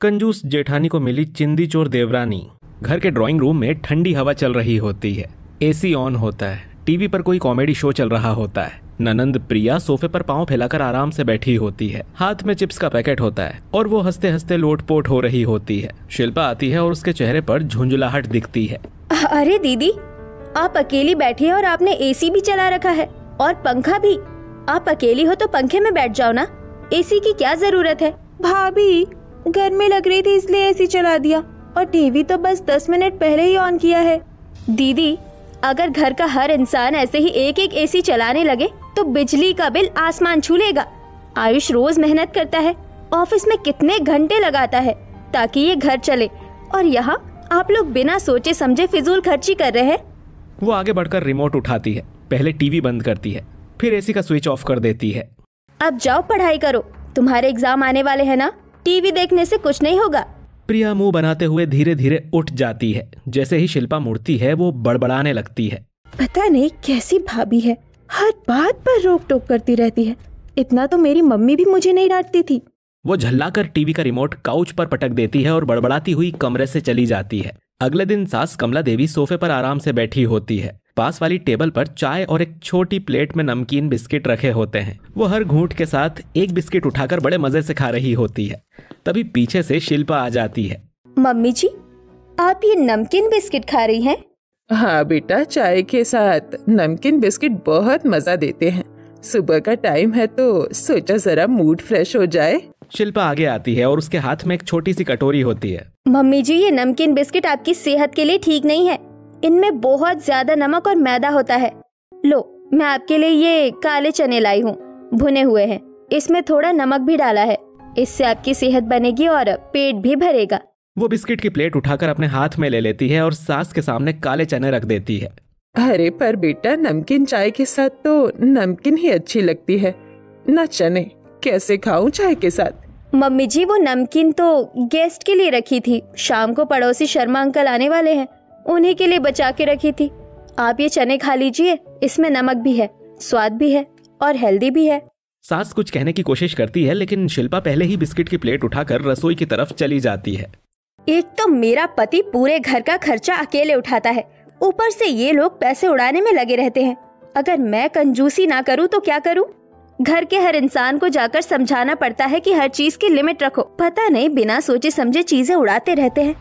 कंजूस जेठानी को मिली चिंदी चोर देवरानी। घर के ड्राइंग रूम में ठंडी हवा चल रही होती है, एसी ऑन होता है, टीवी पर कोई कॉमेडी शो चल रहा होता है। ननंद प्रिया सोफे पर पांव फैलाकर आराम से बैठी होती है, हाथ में चिप्स का पैकेट होता है और वो हंसते हंसते लोटपोट हो रही होती है। शिल्पा आती है और उसके चेहरे पर झुंझलाहट दिखती है। अरे दीदी, आप अकेली बैठी है और आपने एसी भी चला रखा है और पंखा भी। आप अकेली हो तो पंखे में बैठ जाओ ना, एसी की क्या जरूरत है। भाभी, गर्मी लग रही थी इसलिए एसी चला दिया और टीवी तो बस 10 मिनट पहले ही ऑन किया है। दीदी, अगर घर का हर इंसान ऐसे ही एक एक एसी चलाने लगे तो बिजली का बिल आसमान छू लेगा। आयुष रोज मेहनत करता है, ऑफिस में कितने घंटे लगाता है ताकि ये घर चले, और यहाँ आप लोग बिना सोचे समझे फिजूल खर्ची कर रहे हैं। वो आगे बढ़कर रिमोट उठाती है, पहले टीवी बंद करती है, फिर एसी का स्विच ऑफ कर देती है। अब जाओ पढ़ाई करो, तुम्हारे एग्जाम आने वाले हैं ना, टीवी देखने से कुछ नहीं होगा। प्रिया मुंह बनाते हुए धीरे धीरे उठ जाती है। जैसे ही शिल्पा मुड़ती है वो बड़बड़ाने लगती है। पता नहीं कैसी भाभी है, हर बात पर रोक टोक करती रहती है। इतना तो मेरी मम्मी भी मुझे नहीं डांटती थी। वो झल्लाकर टीवी का रिमोट काउच पर पटक देती है और बड़बड़ाती हुई कमरे से चली जाती है। अगले दिन सास कमला देवी सोफे पर आराम से बैठी होती है। पास वाली टेबल पर चाय और एक छोटी प्लेट में नमकीन बिस्किट रखे होते हैं। वो हर घूंट के साथ एक बिस्किट उठाकर बड़े मजे से खा रही होती है। तभी पीछे से शिल्पा आ जाती है। मम्मी जी, आप ये नमकीन बिस्किट खा रही हैं? हाँ बेटा, चाय के साथ नमकीन बिस्किट बहुत मजा देते हैं। सुबह का टाइम है तो सोचा जरा मूड फ्रेश हो जाए। शिल्पा आगे आती है और उसके हाथ में एक छोटी सी कटोरी होती है। मम्मी जी, ये नमकीन बिस्किट आपकी सेहत के लिए ठीक नहीं है, इनमें बहुत ज्यादा नमक और मैदा होता है। लो, मैं आपके लिए ये काले चने लाई हूँ, भुने हुए हैं, इसमें थोड़ा नमक भी डाला है, इससे आपकी सेहत बनेगी और पेट भी भरेगा। वो बिस्किट की प्लेट उठाकर अपने हाथ में ले लेती है और सास के सामने काले चने रख देती है। अरे पर बेटा, नमकीन चाय के साथ तो नमकीन ही अच्छी लगती है ना, चने कैसे खाऊं चाय के साथ? मम्मी जी, वो नमकीन तो गेस्ट के लिए रखी थी, शाम को पड़ोसी शर्मा अंकल आने वाले हैं, उन्हीं के लिए बचा के रखी थी। आप ये चने खा लीजिए, इसमें नमक भी है, स्वाद भी है और हेल्दी भी है। सास कुछ कहने की कोशिश करती है लेकिन शिल्पा पहले ही बिस्किट की प्लेट उठाकर रसोई की तरफ चली जाती है। एक तो मेरा पति पूरे घर का खर्चा अकेले उठाता है, ऊपर से ये लोग पैसे उड़ाने में लगे रहते हैं। अगर मैं कंजूसी ना करूँ तो क्या करूँ? घर के हर इंसान को जाकर समझाना पड़ता है कि हर चीज की लिमिट रखो। पता नहीं बिना सोचे समझे चीजें उड़ाते रहते हैं।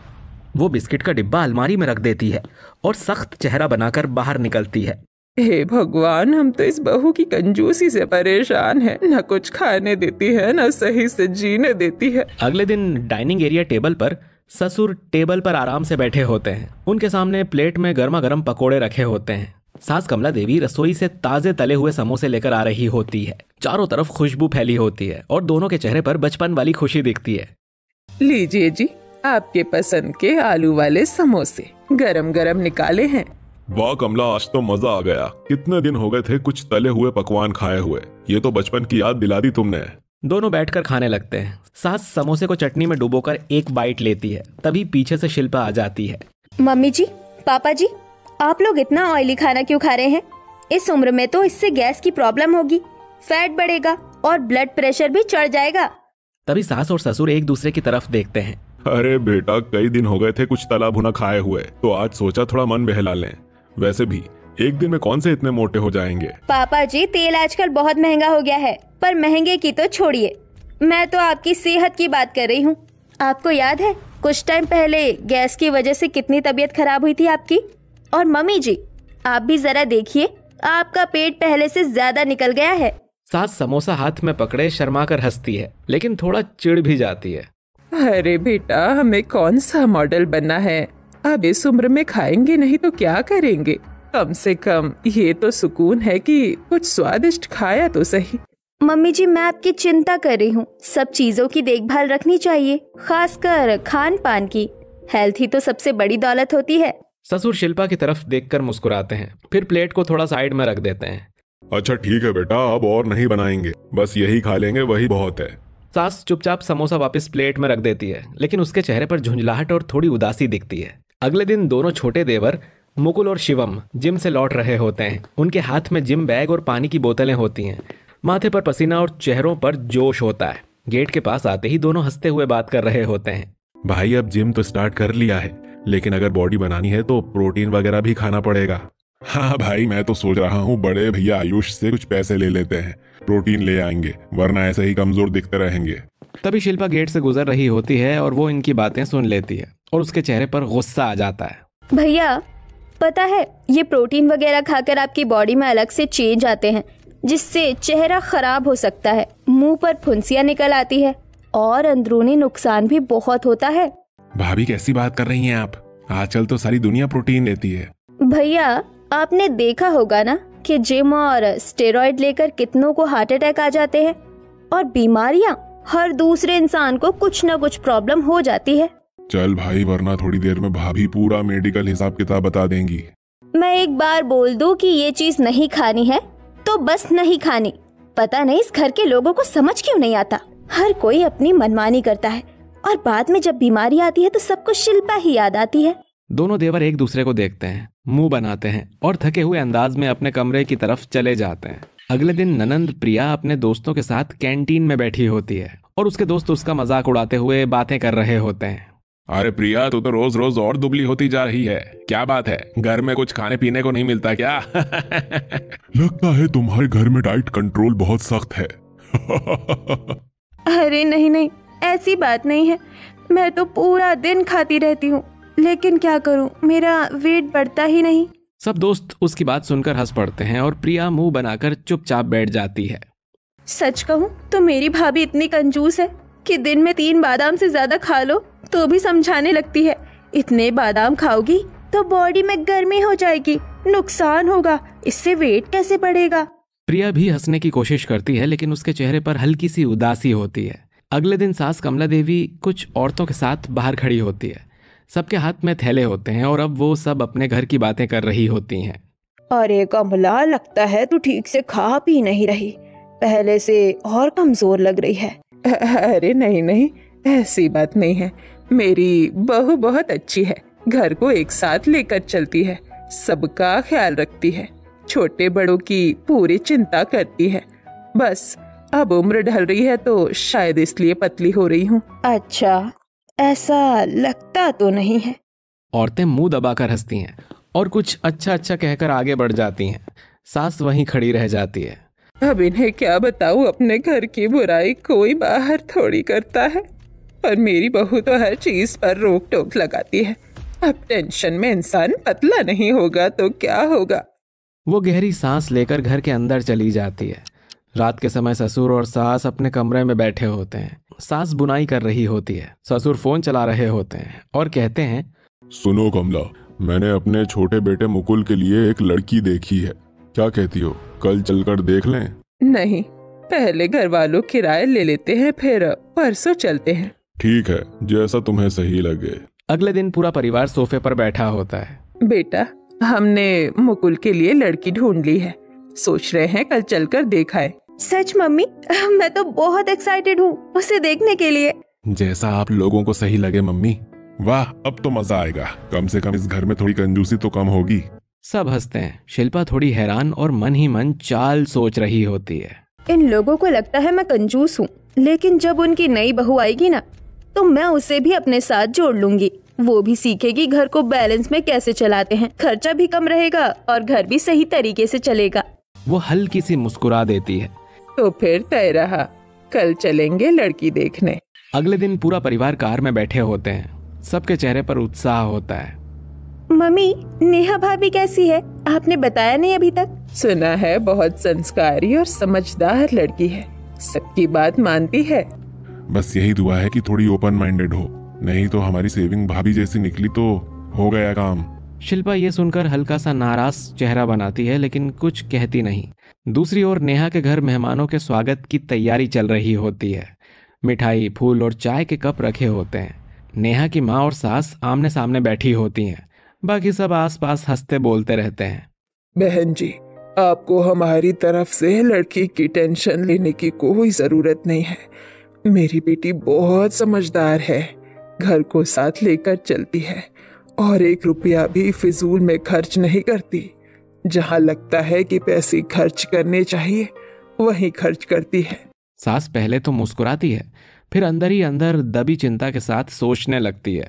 वो बिस्किट का डिब्बा अलमारी में रख देती है और सख्त चेहरा बनाकर बाहर निकलती है। हे भगवान, हम तो इस बहू की कंजूसी से परेशान हैं। न कुछ खाने देती है, न सही से जीने देती है। अगले दिन डाइनिंग एरिया टेबल पर ससुर टेबल पर आराम से बैठे होते हैं। उनके सामने प्लेट में गर्मा गर्म पकोड़े रखे होते हैं। सास कमला देवी रसोई से ताजे तले हुए समोसे लेकर आ रही होती है। चारों तरफ खुशबू फैली होती है और दोनों के चेहरे पर बचपन वाली खुशी दिखती है। लीजिए जी, आपके पसंद के आलू वाले समोसे गरम गरम निकाले हैं। वाह कमला, आज तो मजा आ गया। कितने दिन हो गए थे कुछ तले हुए पकवान खाए हुए। ये तो बचपन की याद दिला दी तुमने। दोनों बैठकर खाने लगते हैं। सास समोसे को चटनी में डुबोकर एक बाइट लेती है। तभी पीछे से शिल्पा आ जाती है। मम्मी जी, पापा जी, आप लोग इतना ऑयली खाना क्यों खा रहे हैं? इस उम्र में तो इससे गैस की प्रॉब्लम होगी, फैट बढ़ेगा और ब्लड प्रेशर भी चढ़ जाएगा। तभी सास और ससुर एक दूसरे की तरफ देखते हैं। अरे बेटा, कई दिन हो गए थे कुछ तला भुना खाए हुए, तो आज सोचा थोड़ा मन बहला लें। वैसे भी एक दिन में कौन से इतने मोटे हो जाएंगे। पापा जी, तेल आजकल बहुत महंगा हो गया है, पर महंगे की तो छोड़िए, मैं तो आपकी सेहत की बात कर रही हूँ। आपको याद है कुछ टाइम पहले गैस की वजह से कितनी तबीयत खराब हुई थी आपकी? और मम्मी जी, आप भी जरा देखिए, आपका पेट पहले से ज्यादा निकल गया है। सास समोसा हाथ में पकड़े शर्मा कर हंसती है, लेकिन थोड़ा चिढ़ भी जाती है। अरे बेटा, हमें कौन सा मॉडल बनना है? अब इस उम्र में खाएंगे नहीं तो क्या करेंगे? कम से कम ये तो सुकून है कि कुछ स्वादिष्ट खाया तो सही। मम्मी जी, मैं आपकी चिंता कर रही हूँ। सब चीजों की देखभाल रखनी चाहिए, खासकर खान पान की। हेल्थ ही तो सबसे बड़ी दौलत होती है। ससुर शिल्पा की तरफ देखकर मुस्कुराते हैं, फिर प्लेट को थोड़ा साइड में रख देते हैं। अच्छा ठीक है बेटा, अब और नहीं बनाएंगे, बस यही खा लेंगे, वही बहुत है। सास चुपचाप समोसा वापस प्लेट में रख देती है, लेकिन उसके चेहरे पर झुंझलाहट और थोड़ी उदासी दिखती है। अगले दिन दोनों छोटे देवर मुकुल और शिवम जिम से लौट रहे होते हैं। उनके हाथ में जिम बैग और पानी की बोतलें होती हैं। माथे पर पसीना और चेहरों पर जोश होता है। गेट के पास आते ही दोनों हंसते हुए बात कर रहे होते हैं। भाई अब जिम तो स्टार्ट कर लिया है, लेकिन अगर बॉडी बनानी है तो प्रोटीन वगैरह भी खाना पड़ेगा। हाँ भाई, मैं तो सोच रहा हूँ बड़े भैया आयुष से कुछ पैसे ले लेते हैं, प्रोटीन ले आएंगे, वरना ऐसे ही कमजोर दिखते रहेंगे। तभी शिल्पा गेट से गुजर रही होती है और वो इनकी बातें सुन लेती है और उसके चेहरे पर गुस्सा आ जाता है। भैया पता है, ये प्रोटीन वगैरह खाकर आपकी बॉडी में अलग से चेंज आते हैं, जिससे चेहरा खराब हो सकता है, मुंह पर फुंसियां निकल आती है और अंदरूनी नुकसान भी बहुत होता है। भाभी कैसी बात कर रही हैं आप? आजकल तो सारी दुनिया प्रोटीन लेती है। भैया आपने देखा होगा ना कि जिम और स्टेरॉइड लेकर कितनों को हार्ट अटैक आ जाते हैं, और बीमारियां हर दूसरे इंसान को कुछ न कुछ प्रॉब्लम हो जाती है। चल भाई, वरना थोड़ी देर में भाभी पूरा मेडिकल हिसाब किताब बता देंगी। मैं एक बार बोल दूं कि ये चीज नहीं खानी है तो बस नहीं खानी। पता नहीं इस घर के लोगों को समझ क्यों नहीं आता। हर कोई अपनी मनमानी करता है और बाद में जब बीमारी आती है तो सबको शिल्पा ही याद आती है। दोनों देवर एक दूसरे को देखते हैं, मुंह बनाते हैं और थके हुए अंदाज में अपने कमरे की तरफ चले जाते हैं। अगले दिन ननंद प्रिया अपने दोस्तों के साथ कैंटीन में बैठी होती है और उसके दोस्त उसका मजाक उड़ाते हुए बातें कर रहे होते हैं। अरे प्रिया, तू तो रोज रोज और दुबली होती जा रही है, क्या बात है? घर में कुछ खाने पीने को नहीं मिलता क्या? लगता है तुम्हारे घर में डाइट कंट्रोल बहुत सख्त है। अरे नहीं नहीं, ऐसी बात नहीं है। मैं तो पूरा दिन खाती रहती हूँ, लेकिन क्या करूँ, मेरा वेट बढ़ता ही नहीं। सब दोस्त उसकी बात सुनकर हंस पड़ते हैं और प्रिया मुंह बनाकर चुपचाप बैठ जाती है। सच कहूँ तो मेरी भाभी इतनी कंजूस है कि दिन में 3 बादाम से ज्यादा खा लो तो भी समझाने लगती है। इतने बादाम खाओगी तो बॉडी में गर्मी हो जाएगी, नुकसान होगा, इससे वेट कैसे बढ़ेगा। प्रिया भी हंसने की कोशिश करती है, लेकिन उसके चेहरे पर हल्की सी उदासी होती है। अगले दिन सास कमला देवी कुछ औरतों के साथ बाहर खड़ी होती है। सबके हाथ में थैले होते हैं और अब वो सब अपने घर की बातें कर रही होती हैं। अरे कमला, लगता है तू ठीक से खा पी नहीं रही, पहले से और कमजोर लग रही है। अरे नहीं नहीं, ऐसी बात नहीं है। मेरी बहू बहुत अच्छी है, घर को एक साथ लेकर चलती है, सबका ख्याल रखती है, छोटे बड़ों की पूरी चिंता करती है। बस अब उम्र ढल रही है तो शायद इसलिए पतली हो रही हूँ। अच्छा, ऐसा लगता तो नहीं है। औरतें मुंह दबाकर हंसती हैं और कुछ अच्छा अच्छा कहकर आगे बढ़ जाती हैं। सास वहीं खड़ी रह जाती है। अब इन्हें क्या बताऊँ, अपने घर की बुराई कोई बाहर थोड़ी करता है, पर मेरी बहू तो हर चीज पर रोक टोक लगाती है। अब टेंशन में इंसान पतला नहीं होगा तो क्या होगा। वो गहरी सांस लेकर घर के अंदर चली जाती है। रात के समय ससुर और सास अपने कमरे में बैठे होते हैं। सास बुनाई कर रही होती है, ससुर फोन चला रहे होते हैं और कहते हैं, सुनो कमला, मैंने अपने छोटे बेटे मुकुल के लिए एक लड़की देखी है, क्या कहती हो, कल चलकर देख लें? नहीं, पहले घर वालों किराए ले लेते हैं, फिर परसों चलते हैं। ठीक है, जैसा तुम्हें सही लगे। अगले दिन पूरा परिवार सोफे पर बैठा होता है। बेटा, हमने मुकुल के लिए लड़की ढूंढ ली है, सोच रहे हैं कल चलकर देखाएं। सच मम्मी, मैं तो बहुत एक्साइटेड हूँ उसे देखने के लिए। जैसा आप लोगों को सही लगे मम्मी। वाह, अब तो मजा आएगा, कम से कम इस घर में थोड़ी कंजूसी तो कम होगी। सब हंसते हैं। शिल्पा थोड़ी हैरान और मन ही मन चाल सोच रही होती है। इन लोगों को लगता है मैं कंजूस हूँ, लेकिन जब उनकी नई बहू आएगी ना तो मैं उसे भी अपने साथ जोड़ लूंगी। वो भी सीखेगी घर को बैलेंस में कैसे चलाते हैं, खर्चा भी कम रहेगा और घर भी सही तरीके से चलेगा। वो हल्की सी मुस्कुरा देती है। तो फिर तय रहा, कल चलेंगे लड़की देखने। अगले दिन पूरा परिवार कार में बैठे होते हैं। सबके चेहरे पर उत्साह होता है। मम्मी, नेहा भाभी कैसी है? आपने बताया नहीं अभी तक। सुना है बहुत संस्कारी और समझदार लड़की है, सबकी बात मानती है। बस यही दुआ है कि थोड़ी ओपन माइंडेड हो, नहीं तो हमारी सेविंग भाभी जैसी निकली तो हो गया काम। शिल्पा ये सुनकर हल्का सा नाराज चेहरा बनाती है, लेकिन कुछ कहती नहीं। दूसरी ओर नेहा के घर मेहमानों के स्वागत की तैयारी चल रही होती है। मिठाई, फूल और चाय के कप रखे होते हैं। नेहा की माँ और सास आमने सामने बैठी होती हैं। बाकी सब आसपास हंसते बोलते रहते हैं। बहन जी, आपको हमारी तरफ से लड़की की टेंशन लेने की कोई जरूरत नहीं है। मेरी बेटी बहुत समझदार है, घर को साथ लेकर चलती है और 1 रुपया भी फिजूल में खर्च नहीं करती। जहाँ लगता है कि पैसे खर्च करने चाहिए वहीं खर्च करती है। सास पहले तो मुस्कुराती है, फिर अंदर ही अंदर दबी चिंता के साथ सोचने लगती है।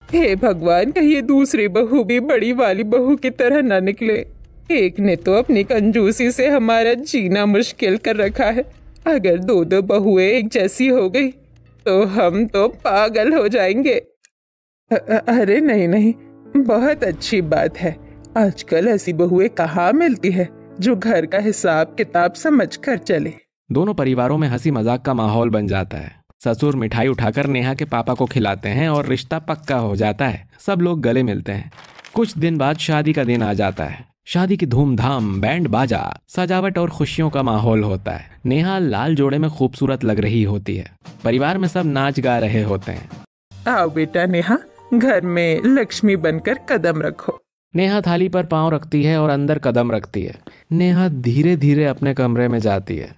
हे भगवान, कहीं दूसरी बहू भी बड़ी वाली बहू की तरह ना निकले। एक ने तो अपनी कंजूसी से हमारा जीना मुश्किल कर रखा है। अगर दो दो बहुएं एक जैसी हो गई तो हम तो पागल हो जाएंगे। अरे नहीं नहीं, बहुत अच्छी बात है। आजकल ऐसी बहुएं कहाँ मिलती है जो घर का हिसाब किताब समझ कर चले। दोनों परिवारों में हंसी मजाक का माहौल बन जाता है। ससुर मिठाई उठाकर नेहा के पापा को खिलाते हैं और रिश्ता पक्का हो जाता है। सब लोग गले मिलते हैं। कुछ दिन बाद शादी का दिन आ जाता है। शादी की धूमधाम, बैंड बाजा, सजावट और खुशियों का माहौल होता है। नेहा लाल जोड़े में खूबसूरत लग रही होती है। परिवार में सब नाच गा रहे होते हैं। आओ बेटा नेहा, घर में लक्ष्मी बनकर कदम रखो। नेहा थाली पर पांव रखती है और अंदर कदम रखती है। नेहा धीरे धीरे अपने कमरे में जाती है।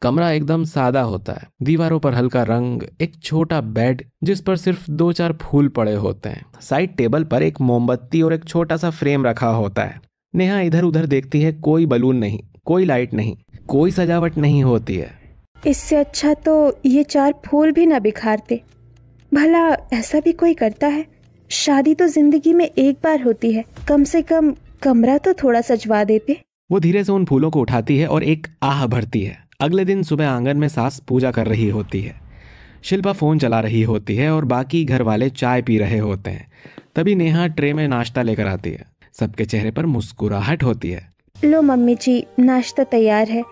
कमरा एकदम सादा होता है। दीवारों पर हल्का रंग, एक छोटा बेड जिस पर सिर्फ 2-4 फूल पड़े होते हैं। साइड टेबल पर एक मोमबत्ती और एक छोटा सा फ्रेम रखा होता है। नेहा इधर उधर देखती है। कोई बलून नहीं, कोई लाइट नहीं, कोई सजावट नहीं होती है। इससे अच्छा तो ये 4 फूल भी न बिखारते। भला ऐसा भी कोई करता है? शादी तो जिंदगी में एक बार होती है, कम से कम कमरा तो थोड़ा सजवा देते। वो धीरे से उन फूलों को उठाती है और एक आह भरती है। अगले दिन सुबह आंगन में सास पूजा कर रही होती है। शिल्पा फोन चला रही होती है और बाकी घर वाले चाय पी रहे होते हैं। तभी नेहा ट्रे में नाश्ता लेकर आती है। सबके चेहरे पर मुस्कुराहट होती है। लो मम्मी जी, नाश्ता तैयार है,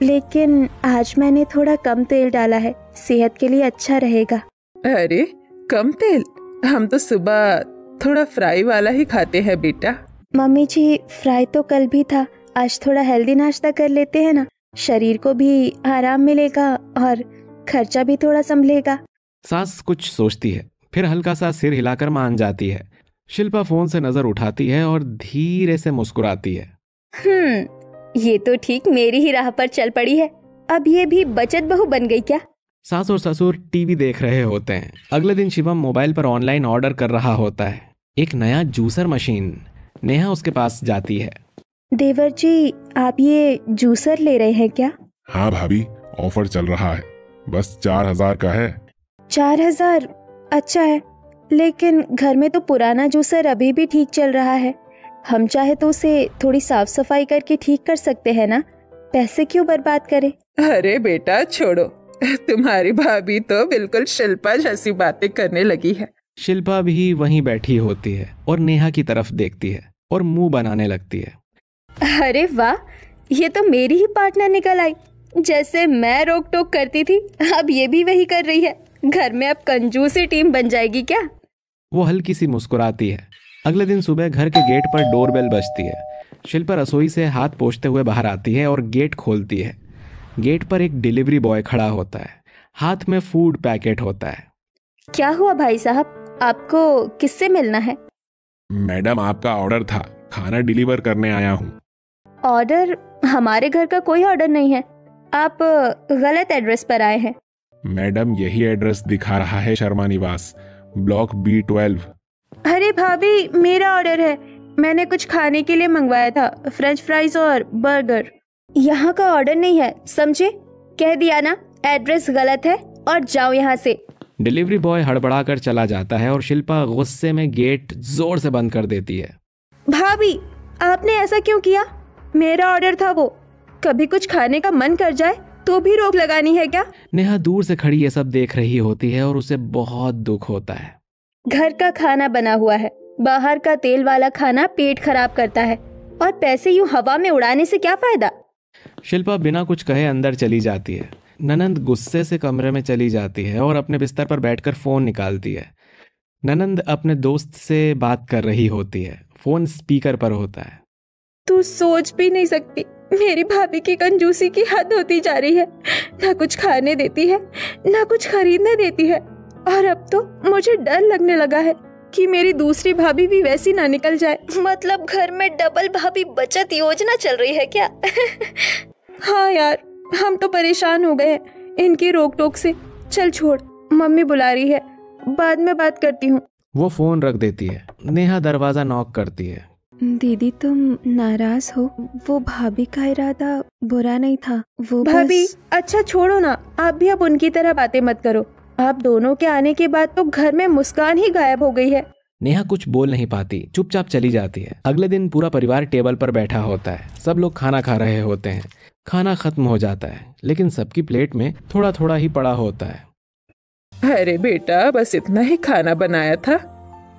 लेकिन आज मैंने थोड़ा कम तेल डाला है, सेहत के लिए अच्छा रहेगा। अरे कम तेल? हम तो सुबह थोड़ा फ्राई वाला ही खाते हैं बेटा। मम्मी जी, फ्राई तो कल भी था, आज थोड़ा हेल्दी नाश्ता कर लेते हैं ना। शरीर को भी आराम मिलेगा और खर्चा भी थोड़ा संभलेगा। सास कुछ सोचती है, फिर हल्का सा सिर हिलाकर मान जाती है। शिल्पा फोन से नजर उठाती है और धीरे से मुस्कुराती है। ये तो ठीक मेरी ही राह पर चल पड़ी है। अब ये भी बचत बहू बन गई क्या? सास और ससुर टीवी देख रहे होते हैं। अगले दिन शिवम मोबाइल पर ऑनलाइन ऑर्डर कर रहा होता है, एक नया जूसर मशीन। नेहा उसके पास जाती है। देवर जी, आप ये जूसर ले रहे हैं क्या? हाँ भाभी, ऑफर चल रहा है, बस 4000 का है। 4000? अच्छा है, लेकिन घर में तो पुराना जूसर अभी भी ठीक चल रहा है। हम चाहे तो उसे थोड़ी साफ सफाई करके ठीक कर सकते हैं ना, पैसे क्यों बर्बाद करें? अरे बेटा छोड़ो, तुम्हारी भाभी तो बिल्कुल शिल्पा जैसी बातें करने लगी है। शिल्पा भी वहीं बैठी होती है और नेहा की तरफ देखती है और मुंह बनाने लगती है। अरे वाह, ये तो मेरी ही पार्टनर निकल आई। जैसे मैं रोक टोक करती थी, अब ये भी वही कर रही है। घर में अब कंजूसी टीम बन जाएगी क्या? वो हल्की सी मुस्कुराती है। अगले दिन सुबह घर के गेट पर डोरबेल बजती है। शिल्पा रसोई से हाथ पोंछते हुए बाहर आती है और गेट खोलती है। गेट पर एक डिलीवरी बॉय खड़ा होता है, हाथ में फूड पैकेट होता है। क्या हुआ भाई साहब, आपको किससे मिलना है? मैडम, आपका ऑर्डर था, खाना डिलीवर करने आया हूँ। ऑर्डर? हमारे घर का कोई ऑर्डर नहीं है, आप गलत एड्रेस पर आए हैं। मैडम, यही एड्रेस दिखा रहा है, शर्मा निवास, ब्लॉक B12। अरे भाभी, मेरा ऑर्डर है, मैंने कुछ खाने के लिए मंगवाया था, फ्रेंच फ्राइज और बर्गर। यहाँ का ऑर्डर नहीं है, समझे? कह दिया ना, एड्रेस गलत है और जाओ यहाँ से। डिलीवरी बॉय हड़बड़ाकर चला जाता है और शिल्पा गुस्से में गेट जोर से बंद कर देती है। भाभी, आपने ऐसा क्यों किया? मेरा ऑर्डर था वो। कभी कुछ खाने का मन कर जाए तो भी रोक लगानी है क्या? नेहा दूर से खड़ी ये सब देख रही होती है और उसे बहुत दुख होता है। घर का खाना बना हुआ है, बाहर का तेल वाला खाना पेट खराब करता है, और पैसे यूं हवा में उड़ाने से क्या फायदा? शिल्पा बिना कुछ कहे अंदर चली जाती है। ननंद गुस्से से कमरे में चली जाती है और अपने बिस्तर पर बैठकर फोन निकालती है। ननंद अपने दोस्त से बात कर रही होती है, फोन स्पीकर पर होता है। तू सोच भी नहीं सकती, मेरी भाभी की कंजूसी की हद होती जा रही है। ना कुछ खाने देती है, ना कुछ खरीदने देती है, और अब तो मुझे डर लगने लगा है कि मेरी दूसरी भाभी भी वैसी ना निकल जाए। मतलब घर में डबल भाभी बचत योजना चल रही है क्या? हाँ यार, हम तो परेशान हो गए हैं इनकी रोक टोक से। चल छोड़, मम्मी बुला रही है, बाद में बात करती हूँ। वो फोन रख देती है। नेहा दरवाजा नॉक करती है। दीदी तुम नाराज हो? वो भाभी का इरादा बुरा नहीं था। वो भाभी बस... अच्छा छोड़ो ना, आप भी अब उनकी तरह बातें मत करो। आप दोनों के आने के बाद तो घर में मुस्कान ही गायब हो गई है। नेहा कुछ बोल नहीं पाती, चुपचाप चली जाती है। अगले दिन पूरा परिवार टेबल पर बैठा होता है। सब लोग खाना खा रहे होते हैं। खाना खत्म हो जाता है, लेकिन सबकी प्लेट में थोड़ा थोड़ा ही पड़ा होता है। अरे बेटा, बस इतना ही खाना बनाया था,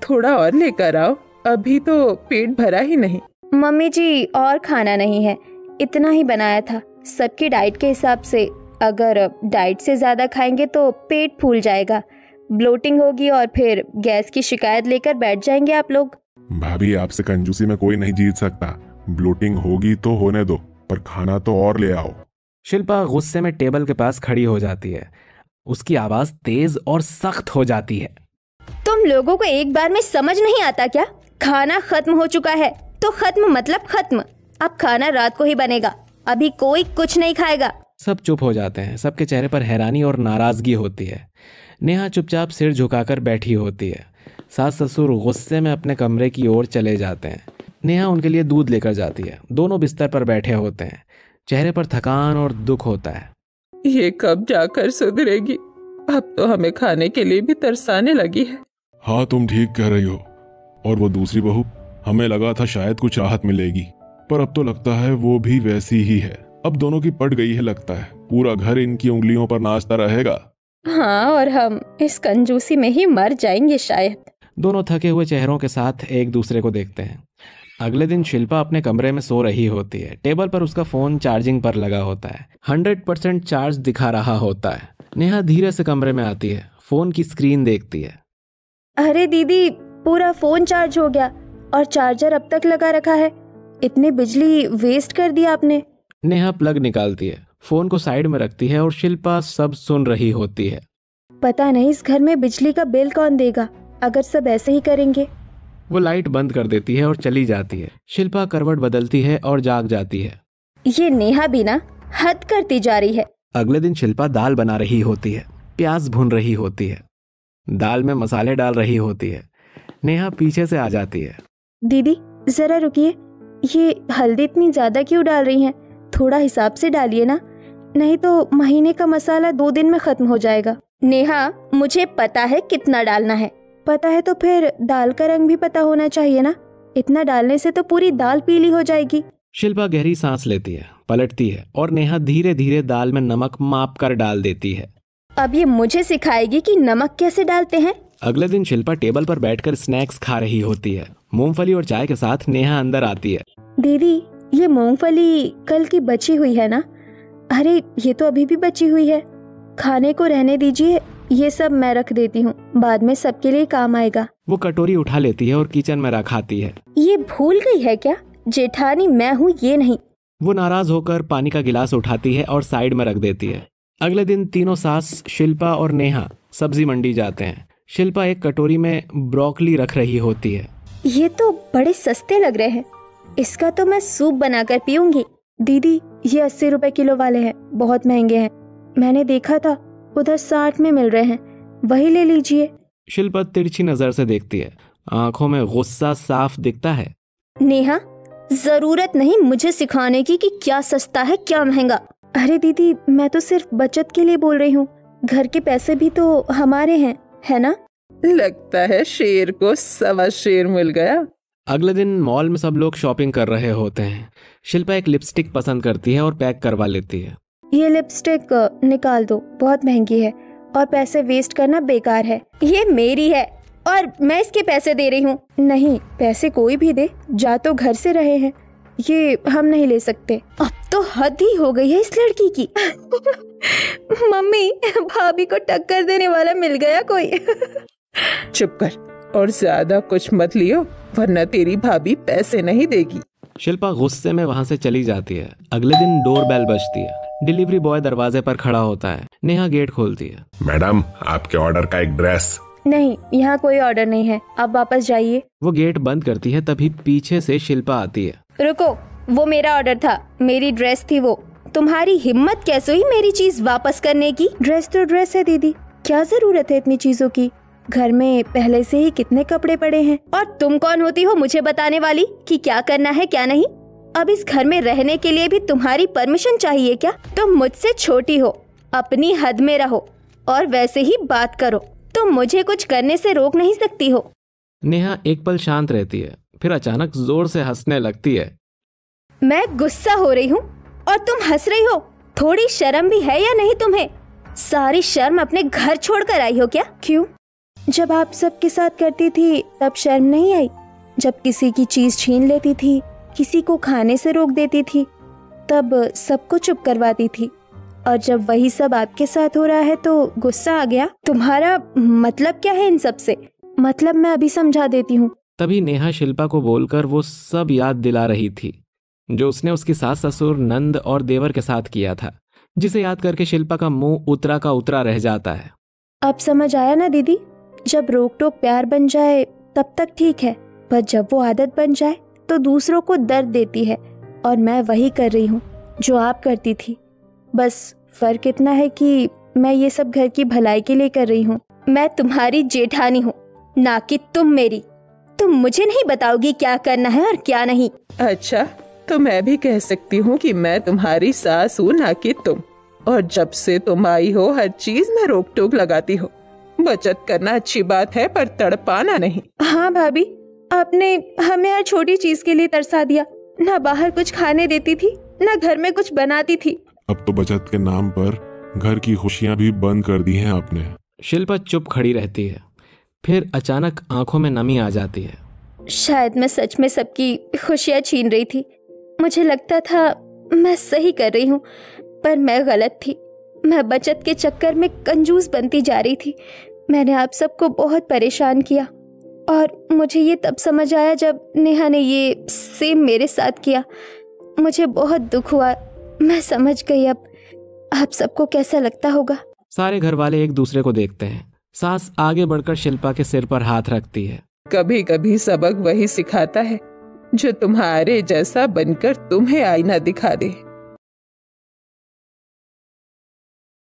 थोड़ा और लेकर आओ, अभी तो पेट भरा ही नहीं। मम्मी जी और खाना नहीं है, इतना ही बनाया था। सबकी डाइट के हिसाब से, अगर डाइट से ज्यादा खाएंगे तो पेट फूल जाएगा, ब्लोटिंग होगी और फिर गैस की शिकायत लेकर बैठ जाएंगे आप लोग। भाभी, आपसे कंजूसी में कोई नहीं जीत सकता। ब्लोटिंग होगी तो होने दो, पर खाना तो और ले आओ। शिल्पा गुस्से में टेबल के पास खड़ी हो जाती है। उसकी आवाज तेज और सख्त हो जाती है। तुम लोगों को एक बार में समझ नहीं आता क्या? खाना खत्म हो चुका है तो खत्म मतलब खत्म। अब खाना रात को ही बनेगा, अभी कोई कुछ नहीं खाएगा। सब चुप हो जाते हैं। सबके चेहरे पर हैरानी और नाराजगी होती है। नेहा चुपचाप सिर झुकाकर बैठी होती है। सास ससुर गुस्से में अपने कमरे की ओर चले जाते हैं। नेहा उनके लिए दूध लेकर जाती है। दोनों बिस्तर पर बैठे होते हैं। चेहरे पर थकान और दुख होता है। ये कब जाकर सुधरेगी? अब तो हमें खाने के लिए भी तरसाने लगी है। हाँ, तुम ठीक कह रही हो। और वो दूसरी बहू, हमें लगा था शायद कुछ राहत मिलेगी, पर अब तो लगता है वो भी वैसी ही है। अब दोनों की पट गई है लगता है। पूरा घर इनकी उंगलियों पर नाचता रहेगा। हाँ, और हम इस कंजूसी में ही मर जाएंगे शायद। दोनों थके हुए चेहरों के साथ एक दूसरे को देखते हैं। अगले दिन शिल्पा अपने कमरे में सो रही होती है। टेबल पर उसका फोन चार्जिंग पर लगा होता है। 100% चार्ज दिखा रहा होता है। नेहा धीरे से कमरे में आती है। फोन की स्क्रीन देखती है। अरे दीदी, पूरा फोन चार्ज हो गया और चार्जर अब तक लगा रखा है। इतनी बिजली वेस्ट कर दी आपने। नेहा प्लग निकालती है, फोन को साइड में रखती है और शिल्पा सब सुन रही होती है। पता नहीं इस घर में बिजली का बिल कौन देगा अगर सब ऐसे ही करेंगे। वो लाइट बंद कर देती है और चली जाती है। शिल्पा करवट बदलती है और जाग जाती है। ये नेहा भी ना हद करती जा रही है। अगले दिन शिल्पा दाल बना रही होती है। प्याज भून रही होती है। दाल में मसाले डाल रही होती है। नेहा पीछे से आ जाती है। दीदी जरा रुकिए, ये हल्दी इतनी ज्यादा क्यों डाल रही हैं? थोड़ा हिसाब से डालिए ना, नहीं तो महीने का मसाला 2 दिन में खत्म हो जाएगा। नेहा, मुझे पता है कितना डालना है। पता है तो फिर दाल का रंग भी पता होना चाहिए ना। इतना डालने से तो पूरी दाल पीली हो जाएगी। शिल्पा गहरी सांस लेती है, पलटती है और नेहा धीरे धीरे दाल में नमक माप कर डाल देती है। अब ये मुझे सिखाएगी कि नमक कैसे डालते हैं। अगले दिन शिल्पा टेबल पर बैठकर स्नैक्स खा रही होती है। मूंगफली और चाय के साथ नेहा अंदर आती है। दीदी, ये मूंगफली कल की बची हुई है ना? अरे ये तो अभी भी बची हुई है, खाने को रहने दीजिए। ये सब मैं रख देती हूँ, बाद में सबके लिए काम आएगा। वो कटोरी उठा लेती है और किचन में रखाती है। ये भूल गई है क्या? जेठानी मैं हूँ, ये नहीं। वो नाराज होकर पानी का गिलास उठाती है और साइड में रख देती है। अगले दिन तीनों सास, शिल्पा और नेहा सब्जी मंडी जाते हैं। शिल्पा एक कटोरी में ब्रोकली रख रही होती है। ये तो बड़े सस्ते लग रहे हैं, इसका तो मैं सूप बनाकर पीऊंगी। दीदी, ये 80 रुपए किलो वाले हैं, बहुत महंगे हैं। मैंने देखा था उधर 60 में मिल रहे हैं, वही ले लीजिए। शिल्पा तिरछी नजर से देखती है। आंखों में गुस्सा साफ दिखता है। नेहा, जरूरत नहीं मुझे सिखाने की कि क्या सस्ता है क्या महंगा। अरे दीदी, मैं तो सिर्फ बचत के लिए बोल रही हूँ, घर के पैसे भी तो हमारे हैं, है ना? लगता है शेर को 1.25 शेर मिल गया। अगले दिन मॉल में सब लोग शॉपिंग कर रहे होते हैं। शिल्पा एक लिपस्टिक पसंद करती है और पैक करवा लेती है। ये लिपस्टिक निकाल दो, बहुत महंगी है और पैसे वेस्ट करना बेकार है। ये मेरी है और मैं इसके पैसे दे रही हूँ। नहीं, पैसे कोई भी दे, जा तो घर से रहे हैं, ये हम नहीं ले सकते। अब तो हद ही हो गई है इस लड़की की। मम्मी, भाभी को टक्कर देने वाला मिल गया कोई। चुप कर और ज्यादा कुछ मत लियो, वरना तेरी भाभी पैसे नहीं देगी। शिल्पा गुस्से में वहां से चली जाती है। अगले दिन डोरबेल बजती है। डिलीवरी बॉय दरवाजे पर खड़ा होता है। नेहा गेट खोलती है। मैडम, आपके ऑर्डर का एक ड्रेस। नहीं, यहाँ कोई ऑर्डर नहीं है, आप वापस जाइए। वो गेट बंद करती है, तभी पीछे से शिल्पा आती है। रुको, वो मेरा ऑर्डर था, मेरी ड्रेस थी वो। तुम्हारी हिम्मत कैसे हुई मेरी चीज वापस करने की? ड्रेस तो ड्रेस है दीदी, क्या जरूरत है इतनी चीजों की? घर में पहले से ही कितने कपड़े पड़े हैं। और तुम कौन होती हो मुझे बताने वाली कि क्या करना है क्या नहीं? अब इस घर में रहने के लिए भी तुम्हारी परमिशन चाहिए क्या? तुम मुझसे छोटी हो, अपनी हद में रहो और वैसे ही बात करो। तुम मुझे कुछ करने से रोक नहीं सकती हो। नेहा एक पल शांत रहती है, फिर अचानक जोर से हंसने लगती है। मैं गुस्सा हो रही हूँ और तुम हंस रही हो। थोड़ी शर्म भी है या नहीं तुम्हें? सारी शर्म अपने घर छोड़कर आई हो क्या? क्यों? जब आप सबके साथ करती थी तब शर्म नहीं आई? जब किसी की चीज छीन लेती थी, किसी को खाने से रोक देती थी, तब सबको चुप करवाती थी। और जब वही सब आपके साथ हो रहा है तो गुस्सा आ गया। तुम्हारा मतलब क्या है इन सब से? मतलब मैं अभी समझा देती हूँ। तभी नेहा शिल्पा को बोलकर वो सब याद दिला रही थी जो उसने उसकी सास ससुर नंद और देवर के साथ किया था, जिसे याद करके शिल्पा का मुंह उतरा का उतरा रह जाता है। अब समझ आया ना दीदी? जब रोक टोक प्यार बन जाए तब तक ठीक है, पर जब वो आदत बन जाए तो दूसरों को दर्द देती है। और मैं वही कर रही हूँ जो आप करती थी। बस फर्क इतना है कि मैं ये सब घर की भलाई के लिए कर रही हूँ। मैं तुम्हारी जेठानी हूँ, ना कि तुम मेरी। तुम मुझे नहीं बताओगी क्या करना है और क्या नहीं। अच्छा, तो मैं भी कह सकती हूँ कि मैं तुम्हारी सास हूँ, ना कि तुम। और जब से तुम आई हो हर चीज में रोक टोक लगाती हो। बचत करना अच्छी बात है, पर तड़पाना नहीं। हाँ भाभी, आपने हमें हर छोटी चीज के लिए तरसा दिया। ना बाहर कुछ खाने देती थी, ना घर में कुछ बनाती थी। अब तो बचत के नाम पर घर की खुशियां भी बंद कर दी हैं आपने। शिल्पा चुप खड़ी रहती है, फिर अचानक आंखों में नमी आ जाती है। शायद मैं सच में सबकी खुशियां छीन रही थी। मुझे लगता था मैं सही कर रही हूँ, पर मैं गलत थी। मैं बचत के चक्कर में कंजूस बनती जा रही थी। मैंने आप सबको बहुत परेशान किया और मुझे ये तब समझ आया जब नेहा ने ये सेम मेरे साथ किया। मुझे बहुत दुख हुआ। मैं समझ गई अब आप सबको कैसा लगता होगा। सारे घर वाले एक दूसरे को देखते हैं। सास आगे बढ़कर शिल्पा के सिर पर हाथ रखती है। कभी कभी सबक वही सिखाता है जो तुम्हारे जैसा बनकर तुम्हें आईना दिखा दे।